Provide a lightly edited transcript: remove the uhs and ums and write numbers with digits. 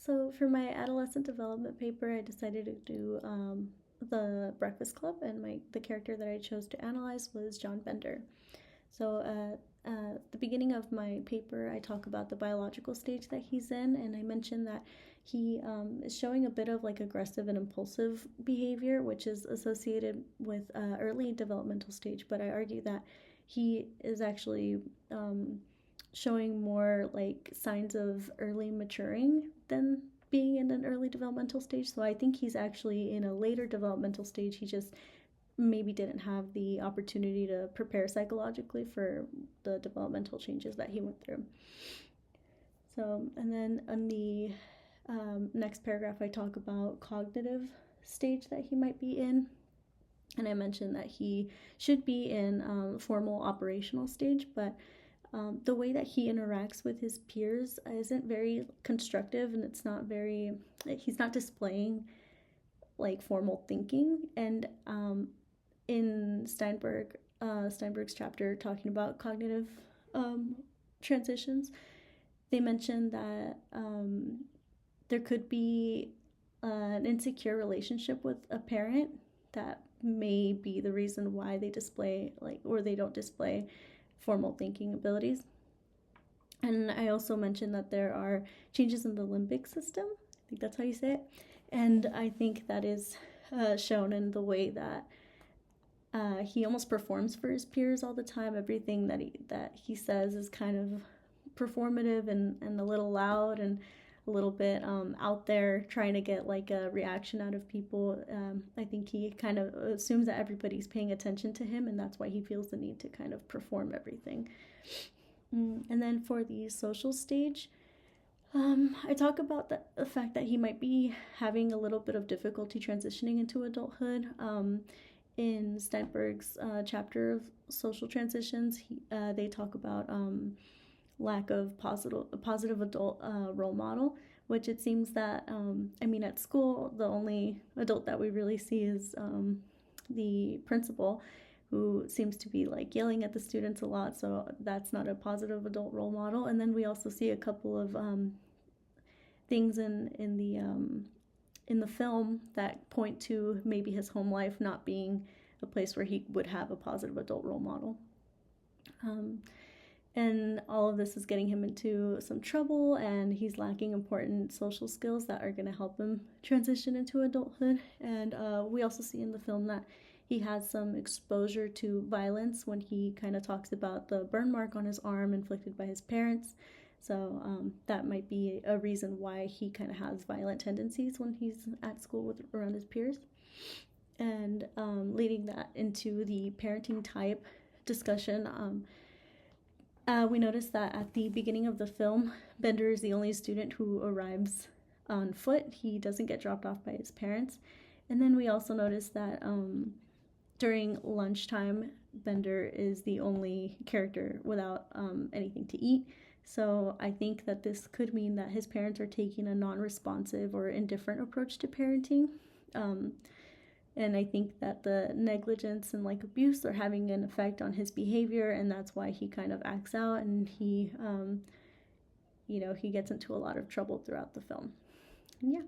So for my adolescent development paper, I decided to do the Breakfast Club, and the character that I chose to analyze was John Bender. So at the beginning of my paper, I talk about the biological stage that he's in, and I mentioned that he is showing a bit of like aggressive and impulsive behavior, which is associated with early developmental stage, but I argue that he is actually showing more like signs of early maturing than being in an early developmental stage. So I think he's actually in a later developmental stage. He just maybe didn't have the opportunity to prepare psychologically for the developmental changes that he went through. So, and then on the next paragraph, I talk about cognitive stage that he might be in. And I mentioned that he should be in formal operational stage, but the way that he interacts with his peers isn't very constructive, and he's not displaying like formal thinking. And in Steinberg's chapter talking about cognitive transitions, they mentioned that there could be an insecure relationship with a parent that may be the reason why they don't display formal thinking abilities. And I also mentioned that there are changes in the limbic system. I think that's how you say it. And I think that is shown in the way that he almost performs for his peers all the time. Everything that he says is kind of performative and a little loud and a little bit out there, trying to get like a reaction out of people. I think he kind of assumes that everybody's paying attention to him, and that's why he feels the need to kind of perform everything. And then for the social stage, I talk about the fact that he might be having a little bit of difficulty transitioning into adulthood. In Steinberg's chapter of social transitions, they talk about lack of positive adult role model, which it seems that at school the only adult that we really see is the principal, who seems to be like yelling at the students a lot, so that's not a positive adult role model. And then we also see a couple of things in the film that point to maybe his home life not being a place where he would have a positive adult role model. And all of this is getting him into some trouble, and he's lacking important social skills that are going to help him transition into adulthood. And we also see in the film that he has some exposure to violence when he kind of talks about the burn mark on his arm inflicted by his parents. So that might be a reason why he kind of has violent tendencies when he's at school around his peers. And leading that into the parenting type discussion, we noticed that at the beginning of the film, Bender is the only student who arrives on foot. He doesn't get dropped off by his parents. And then we also noticed that during lunchtime, Bender is the only character without anything to eat. So I think that this could mean that his parents are taking a non-responsive or indifferent approach to parenting. And I think that the negligence and like abuse are having an effect on his behavior, and that's why he kind of acts out, and he gets into a lot of trouble throughout the film. And yeah.